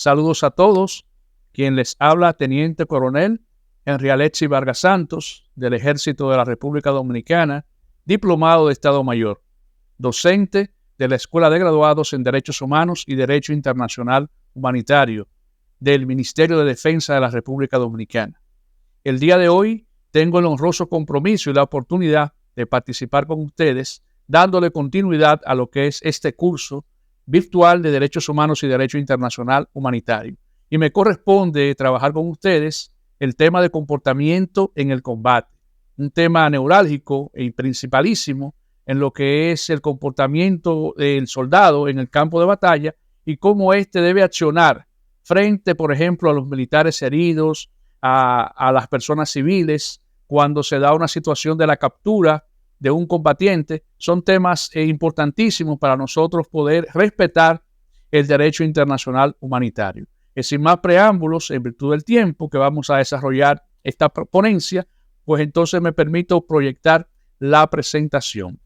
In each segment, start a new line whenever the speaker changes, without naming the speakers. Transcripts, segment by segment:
Saludos a todos. Quien les habla, Teniente Coronel Henry Vargas Santos, del Ejército de la República Dominicana, diplomado de Estado Mayor, docente de la Escuela de Graduados en Derechos Humanos y Derecho Internacional Humanitario del Ministerio de Defensa de la República Dominicana. El día de hoy tengo el honroso compromiso y la oportunidad de participar con ustedes, dándole continuidad a lo que es este curso virtual de Derechos Humanos y Derecho Internacional Humanitario. Y me corresponde trabajar con ustedes el tema de comportamiento en el combate, un tema neurálgico y principalísimo en lo que es el comportamiento del soldado en el campo de batalla y cómo éste debe accionar frente, por ejemplo, a los militares heridos, a las personas civiles, cuando se da una situación de la captura de un combatiente. Son temas importantísimos para nosotros poder respetar el derecho internacional humanitario. Sin más preámbulos, en virtud del tiempo que vamos a desarrollar esta ponencia, pues entonces me permito proyectar la presentación.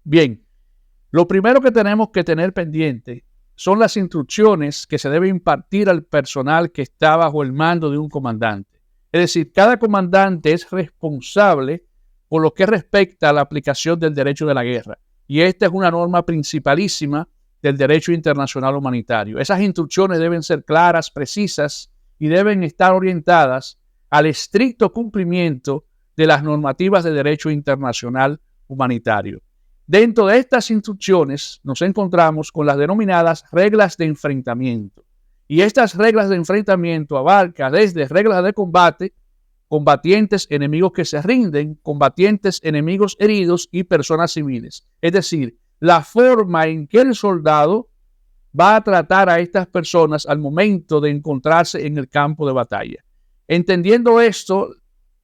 Bien, lo primero que tenemos que tener pendiente son las instrucciones que se debe impartir al personal que está bajo el mando de un comandante. Es decir, cada comandante es responsable por lo que respecta a la aplicación del derecho de la guerra. Y esta es una norma principalísima del derecho internacional humanitario. Esas instrucciones deben ser claras, precisas y deben estar orientadas al estricto cumplimiento de las normativas de derecho internacional humanitario. Dentro de estas instrucciones nos encontramos con las denominadas reglas de enfrentamiento. Y estas reglas de enfrentamiento abarcan desde reglas de combate, combatientes enemigos que se rinden, combatientes enemigos heridos y personas civiles. Es decir, la forma en que el soldado va a tratar a estas personas al momento de encontrarse en el campo de batalla. Entendiendo esto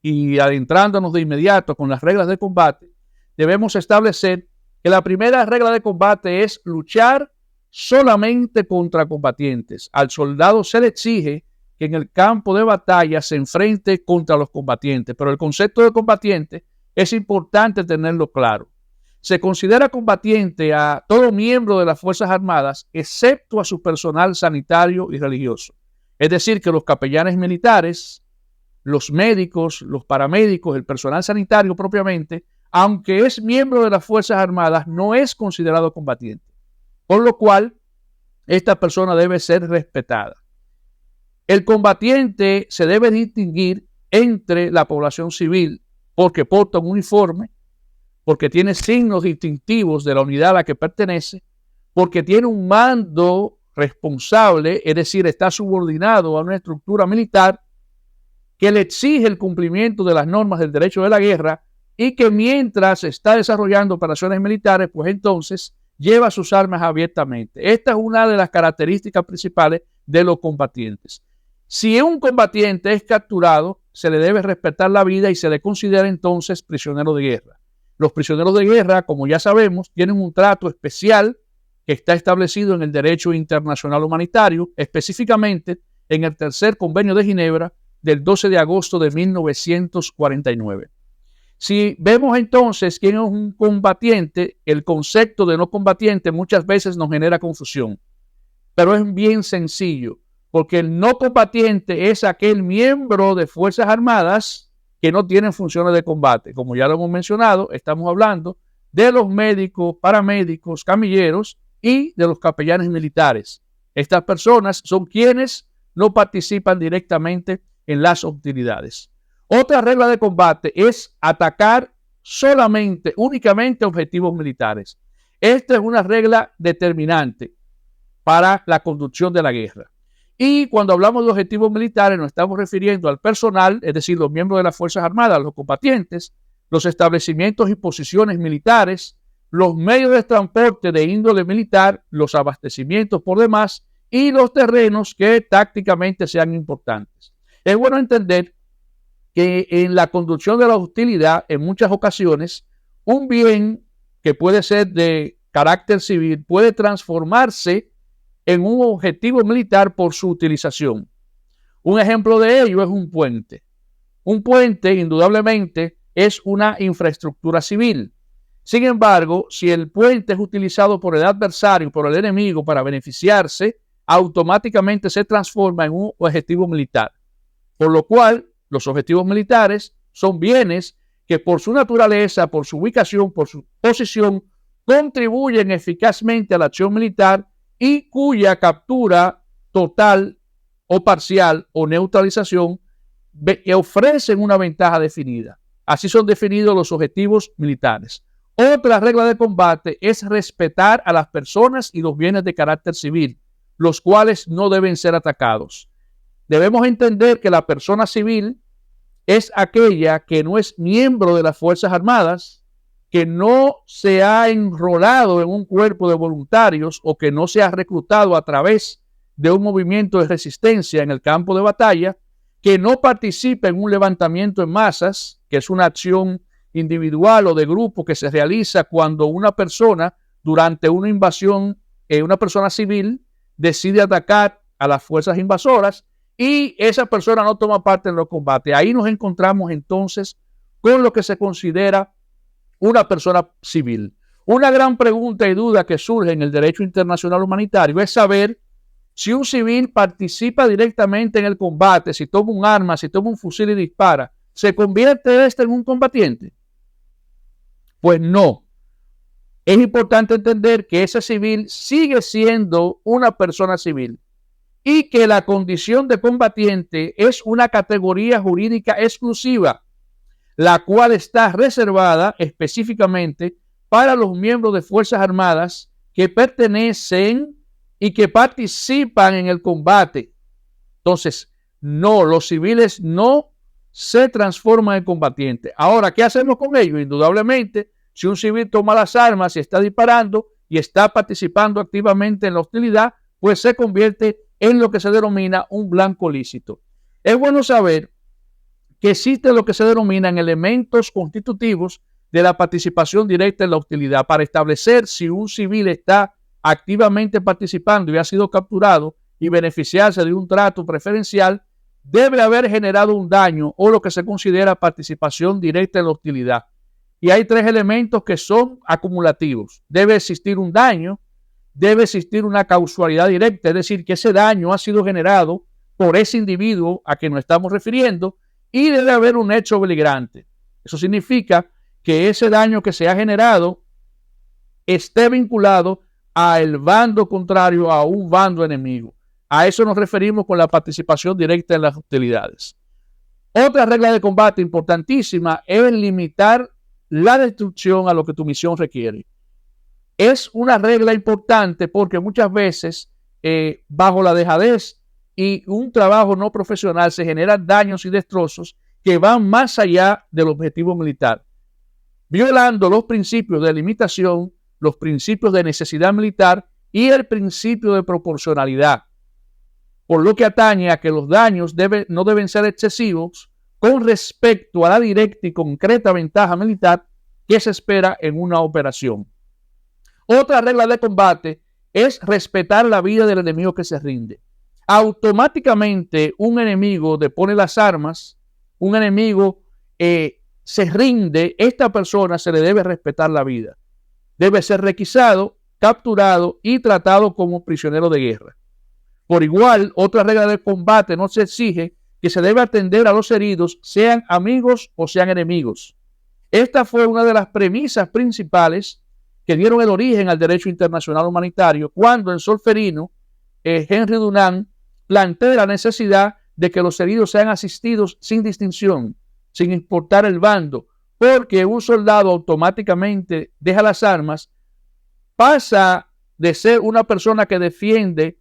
y adentrándonos de inmediato con las reglas de combate, debemos establecer que la primera regla de combate es luchar solamente contra combatientes. Al soldado se le exige que en el campo de batalla se enfrente contra los combatientes, pero el concepto de combatiente es importante tenerlo claro. Se considera combatiente a todo miembro de las Fuerzas Armadas, excepto a su personal sanitario y religioso. Es decir, que los capellanes militares, los médicos, los paramédicos, el personal sanitario propiamente, aunque es miembro de las Fuerzas Armadas, no es considerado combatiente. Por lo cual, esta persona debe ser respetada. El combatiente se debe distinguir entre la población civil porque porta un uniforme, porque tiene signos distintivos de la unidad a la que pertenece, porque tiene un mando responsable, es decir, está subordinado a una estructura militar que le exige el cumplimiento de las normas del derecho de la guerra y que mientras está desarrollando operaciones militares, pues entonces lleva sus armas abiertamente. Esta es una de las características principales de los combatientes. Si un combatiente es capturado, se le debe respetar la vida y se le considera entonces prisionero de guerra. Los prisioneros de guerra, como ya sabemos, tienen un trato especial que está establecido en el derecho internacional humanitario, específicamente en el tercer convenio de Ginebra del 12 de agosto de 1949. Si vemos entonces quién es un combatiente, el concepto de no combatiente muchas veces nos genera confusión, pero es bien sencillo, porque el no combatiente es aquel miembro de Fuerzas Armadas que no tienen funciones de combate. Como ya lo hemos mencionado, estamos hablando de los médicos, paramédicos, camilleros y de los capellanes militares. Estas personas son quienes no participan directamente en las hostilidades. Otra regla de combate es atacar únicamente objetivos militares. Esta es una regla determinante para la conducción de la guerra. Y cuando hablamos de objetivos militares nos estamos refiriendo al personal, es decir, los miembros de las Fuerzas Armadas, los combatientes, los establecimientos y posiciones militares, los medios de transporte de índole militar, los abastecimientos por demás y los terrenos que tácticamente sean importantes. Es bueno entender que en la conducción de la hostilidad, en muchas ocasiones, un bien que puede ser de carácter civil puede transformarse en un objetivo militar por su utilización. Un ejemplo de ello es un puente. Un puente, indudablemente, es una infraestructura civil. Sin embargo, si el puente es utilizado por el adversario, por el enemigo, para beneficiarse, automáticamente se transforma en un objetivo militar. Por lo cual, los objetivos militares son bienes que por su naturaleza, por su ubicación, por su posición, contribuyen eficazmente a la acción militar y cuya captura total o parcial o neutralización ofrecen una ventaja definida. Así son definidos los objetivos militares. Otra regla de combate es respetar a las personas y los bienes de carácter civil, los cuales no deben ser atacados. Debemos entender que la persona civil es aquella que no es miembro de las Fuerzas Armadas, que no se ha enrolado en un cuerpo de voluntarios o que no se ha reclutado a través de un movimiento de resistencia en el campo de batalla, que no participa en un levantamiento en masas, que es una acción individual o de grupo que se realiza cuando una persona, durante una invasión, una persona civil, decide atacar a las fuerzas invasoras y esa persona no toma parte en los combates. Ahí nos encontramos entonces con lo que se considera una persona civil. Una gran pregunta y duda que surge en el derecho internacional humanitario es saber si un civil participa directamente en el combate, si toma un arma, si toma un fusil y dispara, ¿se convierte este en un combatiente? Pues no. Es importante entender que ese civil sigue siendo una persona civil y que la condición de combatiente es una categoría jurídica exclusiva, la cual está reservada específicamente para los miembros de Fuerzas Armadas que pertenecen y que participan en el combate. Entonces, no, los civiles no se transforman en combatientes. Ahora, ¿qué hacemos con ellos? Indudablemente, si un civil toma las armas y está disparando y está participando activamente en la hostilidad, pues se convierte en lo que se denomina un blanco lícito. Es bueno saber que existen lo que se denominan elementos constitutivos de la participación directa en la hostilidad para establecer si un civil está activamente participando y ha sido capturado y beneficiarse de un trato preferencial, debe haber generado un daño o lo que se considera participación directa en la hostilidad. Y hay tres elementos que son acumulativos. Debe existir un daño, debe existir una causalidad directa, es decir, que ese daño ha sido generado por ese individuo a quien nos estamos refiriendo, y debe haber un hecho beligerante. Eso significa que ese daño que se ha generado esté vinculado al bando contrario, a un bando enemigo. A eso nos referimos con la participación directa en las hostilidades. Otra regla de combate importantísima es limitar la destrucción a lo que tu misión requiere. Es una regla importante porque muchas veces bajo la dejadez y un trabajo no profesional se generan daños y destrozos que van más allá del objetivo militar, violando los principios de limitación, los principios de necesidad militar y el principio de proporcionalidad, por lo que atañe a que los daños no deben ser excesivos con respecto a la directa y concreta ventaja militar que se espera en una operación. Otra regla de combate es respetar la vida del enemigo que se rinde. Automáticamente un enemigo depone las armas, un enemigo se rinde, esta persona se le debe respetar la vida. Debe ser requisado, capturado y tratado como prisionero de guerra. Por igual, otra regla de combate no se exige que se debe atender a los heridos, sean amigos o sean enemigos. Esta fue una de las premisas principales que dieron el origen al derecho internacional humanitario cuando en Solferino Henry Dunant plantea la necesidad de que los heridos sean asistidos sin distinción, sin importar el bando, porque un soldado automáticamente deja las armas, pasa de ser una persona que defiende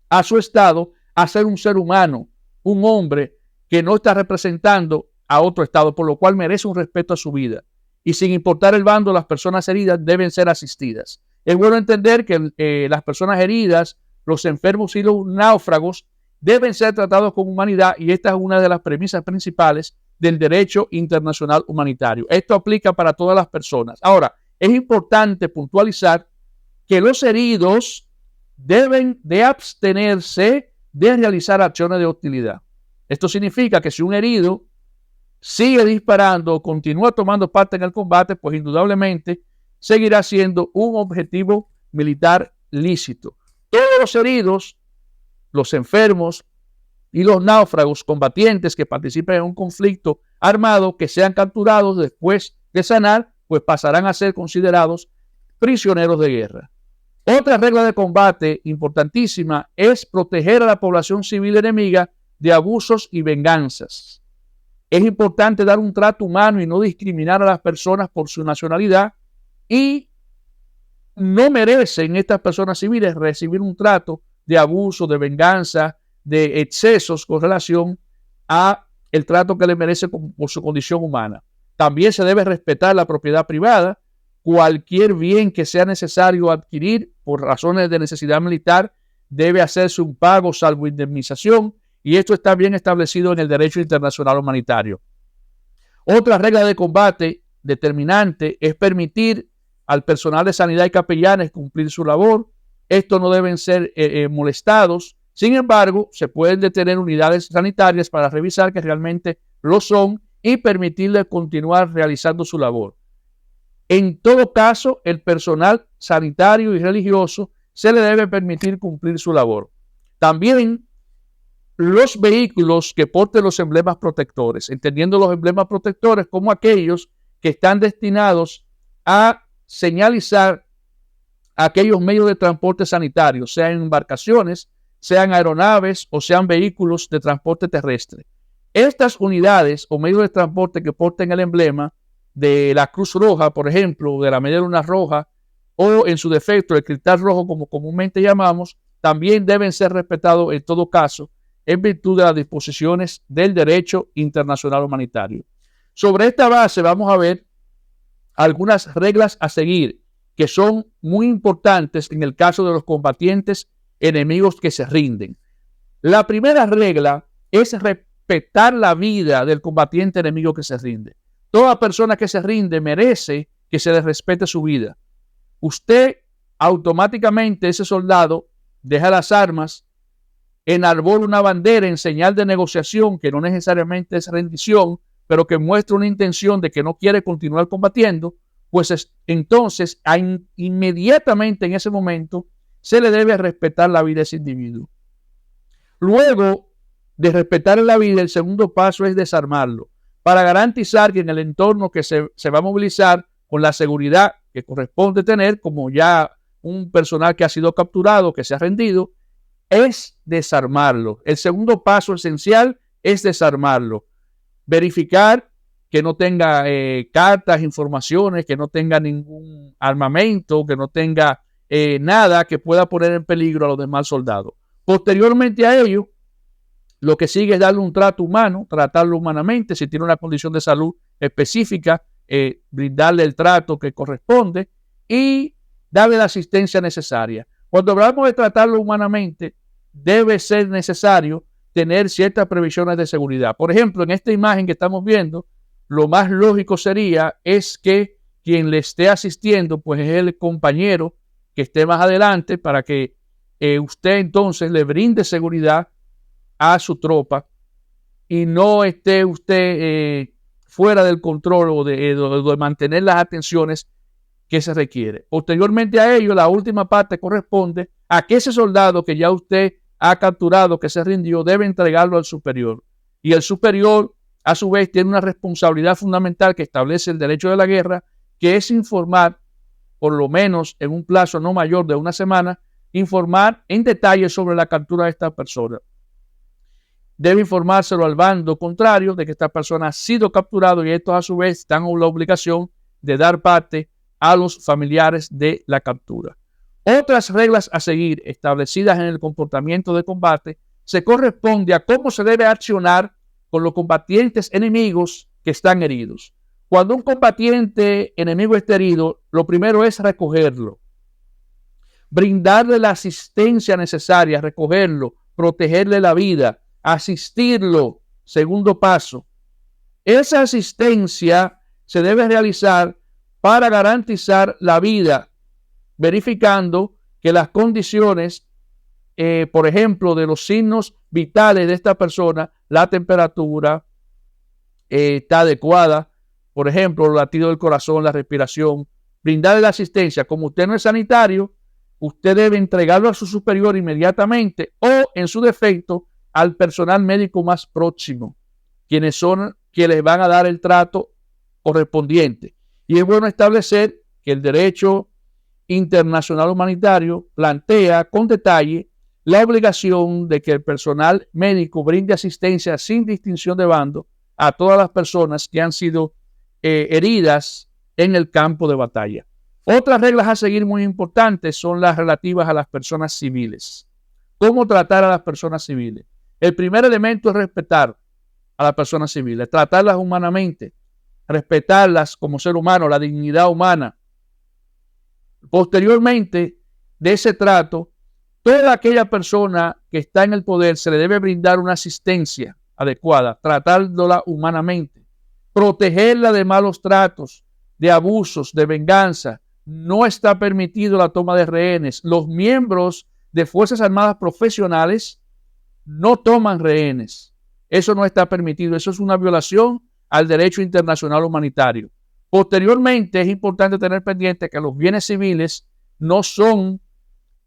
a su estado a ser un ser humano, un hombre que no está representando a otro estado, por lo cual merece un respeto a su vida. Y sin importar el bando, las personas heridas deben ser asistidas. Es bueno entender que las personas heridas, los enfermos y los náufragos deben ser tratados con humanidad, y esta es una de las premisas principales del derecho internacional humanitario. Esto aplica para todas las personas. Ahora, es importante puntualizar que los heridos deben de abstenerse de realizar acciones de hostilidad. Esto significa que si un herido sigue disparando o continúa tomando parte en el combate, pues indudablemente seguirá siendo un objetivo militar lícito. Todos los heridos, los enfermos y los náufragos combatientes que participen en un conflicto armado que sean capturados después de sanar, pues pasarán a ser considerados prisioneros de guerra. Otra regla de combate importantísima es proteger a la población civil enemiga de abusos y venganzas. Es importante dar un trato humano y no discriminar a las personas por su nacionalidad, y no merecen estas personas civiles recibir un trato de abuso, de venganza, de excesos con relación a el trato que le merece por su condición humana. También se debe respetar la propiedad privada. Cualquier bien que sea necesario adquirir por razones de necesidad militar debe hacerse un pago salvo indemnización, y esto está bien establecido en el derecho internacional humanitario. Otra regla de combate determinante es permitir al personal de sanidad y capellanes cumplir su labor. Estos no deben ser molestados. Sin embargo, se pueden detener unidades sanitarias para revisar que realmente lo son y permitirles continuar realizando su labor. En todo caso, el personal sanitario y religioso se le debe permitir cumplir su labor. También los vehículos que porten los emblemas protectores, entendiendo los emblemas protectores como aquellos que están destinados a señalizar aquellos medios de transporte sanitario, sean embarcaciones, sean aeronaves o sean vehículos de transporte terrestre. Estas unidades o medios de transporte que porten el emblema de la Cruz Roja, por ejemplo, de la Media Luna Roja, o en su defecto el cristal rojo, como comúnmente llamamos, también deben ser respetados en todo caso en virtud de las disposiciones del derecho internacional humanitario. Sobre esta base vamos a ver algunas reglas a seguir que son muy importantes en el caso de los combatientes enemigos que se rinden. La primera regla es respetar la vida del combatiente enemigo que se rinde. Toda persona que se rinde merece que se le respete su vida. Usted automáticamente, ese soldado, deja las armas, enarbola una bandera en señal de negociación que no necesariamente es rendición, pero que muestra una intención de que no quiere continuar combatiendo, pues entonces inmediatamente en ese momento se le debe respetar la vida a ese individuo. Luego de respetar la vida, el segundo paso es desarmarlo, para garantizar que en el entorno que se va a movilizar con la seguridad que corresponde tener, como ya un personal que ha sido capturado, que se ha rendido, es desarmarlo. El segundo paso esencial es desarmarlo. Verificar que no tenga cartas, informaciones, que no tenga ningún armamento, que no tenga nada que pueda poner en peligro a los demás soldados. Posteriormente a ello, lo que sigue es darle un trato humano, tratarlo humanamente. Si tiene una condición de salud específica, brindarle el trato que corresponde y darle la asistencia necesaria. Cuando hablamos de tratarlo humanamente, debe ser necesario tener ciertas previsiones de seguridad. Por ejemplo, en esta imagen que estamos viendo, lo más lógico sería es que quien le esté asistiendo, pues es el compañero que esté más adelante para que usted entonces le brinde seguridad a su tropa y no esté usted fuera del control o de mantener las atenciones que se requiere. Posteriormente a ello, la última parte corresponde a que ese soldado que ya usted ha capturado, que se rindió, debe entregarlo al superior. Y el superior, a su vez, tiene una responsabilidad fundamental que establece el derecho de la guerra, que es informar, por lo menos en un plazo no mayor de una semana, informar en detalle sobre la captura de esta persona. Debe informárselo al bando contrario de que esta persona ha sido capturado, y estos a su vez están en la obligación de dar parte a los familiares de la captura. Otras reglas a seguir establecidas en el comportamiento de combate se corresponde a cómo se debe accionar con los combatientes enemigos que están heridos. Cuando un combatiente enemigo está herido, lo primero es recogerlo, brindarle la asistencia necesaria, recogerlo, protegerle la vida, asistirlo. Segundo paso, esa asistencia se debe realizar para garantizar la vida, verificando que las condiciones, por ejemplo, de los signos vitales de esta persona, la temperatura, está adecuada. Por ejemplo, el latido del corazón, la respiración, brindarle la asistencia. Como usted no es sanitario, usted debe entregarlo a su superior inmediatamente o, en su defecto, al personal médico más próximo, quienes van a dar el trato correspondiente. Y es bueno establecer que el derecho internacional humanitario plantea con detalle la obligación de que el personal médico brinde asistencia sin distinción de bando a todas las personas que han sido heridas en el campo de batalla. Otras reglas a seguir muy importantes son las relativas a las personas civiles. ¿Cómo tratar a las personas civiles? El primer elemento es respetar a las personas civiles, tratarlas humanamente, respetarlas como ser humano, la dignidad humana. Posteriormente de ese trato, toda aquella persona que está en el poder se le debe brindar una asistencia adecuada, tratándola humanamente, protegerla de malos tratos, de abusos, de venganza. No está permitido la toma de rehenes. Los miembros de Fuerzas Armadas profesionales no toman rehenes. Eso no está permitido. Eso es una violación al derecho internacional humanitario. Posteriormente, es importante tener pendiente que los bienes civiles no son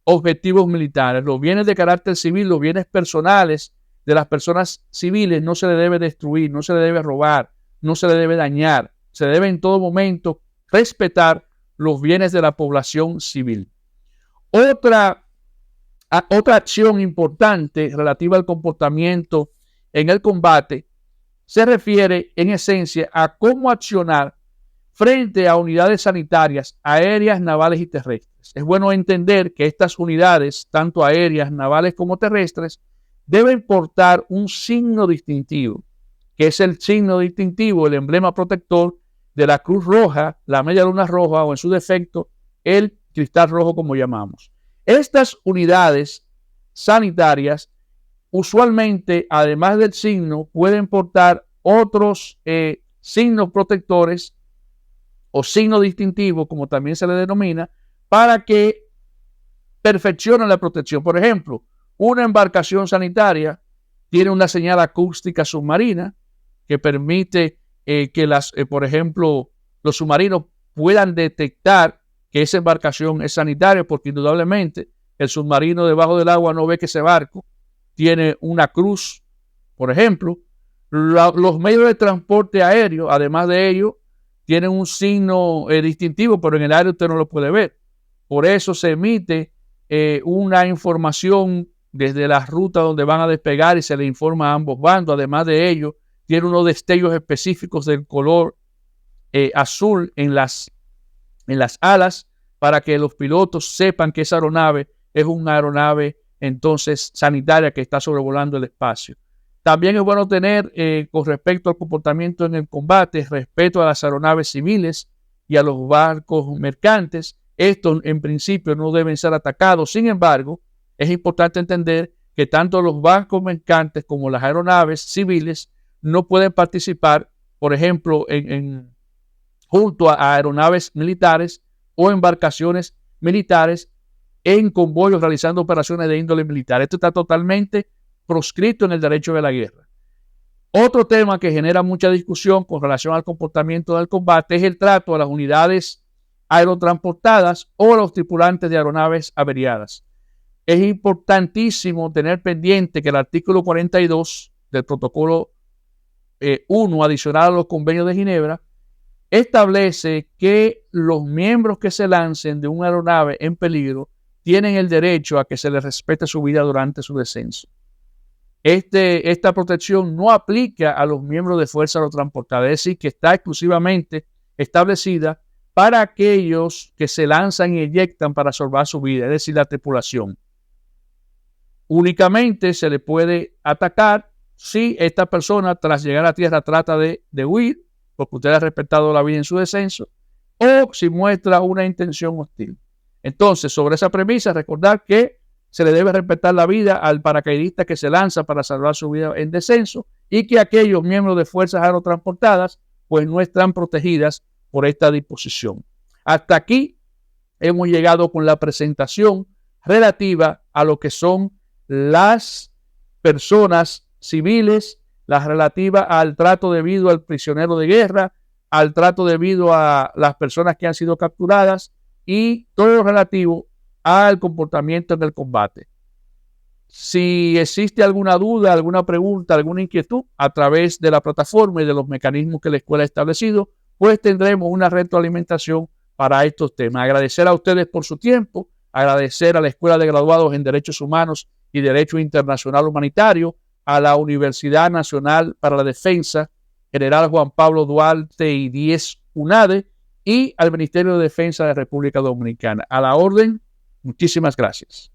objetivos militares. Los bienes de carácter civil, los bienes personales de las personas civiles no se le debe destruir, no se le debe robar, no se le debe dañar. Se debe en todo momento respetar los bienes de la población civil. Otra acción importante relativa al comportamiento en el combate se refiere en esencia a cómo accionar frente a unidades sanitarias aéreas, navales y terrestres. Es bueno entender que estas unidades, tanto aéreas, navales como terrestres, deben portar un signo distintivo, que es el signo distintivo, el emblema protector de la Cruz Roja, la Media Luna Roja o en su defecto el Cristal Rojo, como llamamos. Estas unidades sanitarias usualmente, además del signo, pueden portar otros signos protectores o signo distintivo, como también se le denomina, para que perfeccionen la protección. Por ejemplo, una embarcación sanitaria tiene una señal acústica submarina que permite que por ejemplo, los submarinos puedan detectar que esa embarcación es sanitaria, porque indudablemente el submarino debajo del agua no ve que ese barco tiene una cruz, por ejemplo. Los medios de transporte aéreo, además de ello, tienen un signo distintivo, pero en el aire usted no lo puede ver. Por eso se emite una información desde la ruta donde van a despegar y se le informa a ambos bandos. Además de ello, tiene unos destellos específicos del color azul en las alas para que los pilotos sepan que esa aeronave es una aeronave entonces sanitaria que está sobrevolando el espacio. También es bueno tener con respecto al comportamiento en el combate, respeto a las aeronaves civiles y a los barcos mercantes. Estos en principio no deben ser atacados. Sin embargo, es importante entender que tanto los barcos mercantes como las aeronaves civiles no pueden participar, por ejemplo, junto a aeronaves militares o embarcaciones militares en convoyos realizando operaciones de índole militar. Esto está totalmente proscrito en el derecho de la guerra. Otro tema que genera mucha discusión con relación al comportamiento del combate es el trato a las unidades aerotransportadas o a los tripulantes de aeronaves averiadas. Es importantísimo tener pendiente que el artículo 42 del protocolo 1 adicional a los convenios de Ginebra establece que los miembros que se lancen de una aeronave en peligro tienen el derecho a que se les respete su vida durante su descenso. Esta protección no aplica a los miembros de fuerza aerotransportada, es decir, que está exclusivamente establecida para aquellos que se lanzan y eyectan para salvar su vida, es decir, la tripulación. Únicamente se le puede atacar si esta persona tras llegar a tierra trata de huir, porque usted ha respetado la vida en su descenso, o si muestra una intención hostil. Entonces, sobre esa premisa, recordar que se le debe respetar la vida al paracaidista que se lanza para salvar su vida en descenso y que aquellos miembros de fuerzas aerotransportadas pues no están protegidas por esta disposición. Hasta aquí hemos llegado con la presentación relativa a lo que son las personas civiles, la relativa al trato debido al prisionero de guerra, al trato debido a las personas que han sido capturadas y todo lo relativo al comportamiento en el combate. Si existe alguna duda, alguna pregunta, alguna inquietud a través de la plataforma y de los mecanismos que la escuela ha establecido, pues tendremos una retroalimentación para estos temas. Agradecer a ustedes por su tiempo, agradecer a la Escuela de Graduados en Derechos Humanos y Derecho Internacional Humanitario, a la Universidad Nacional para la Defensa, General Juan Pablo Duarte y 10 UNADE, y al Ministerio de Defensa de la República Dominicana. A la orden, muchísimas gracias.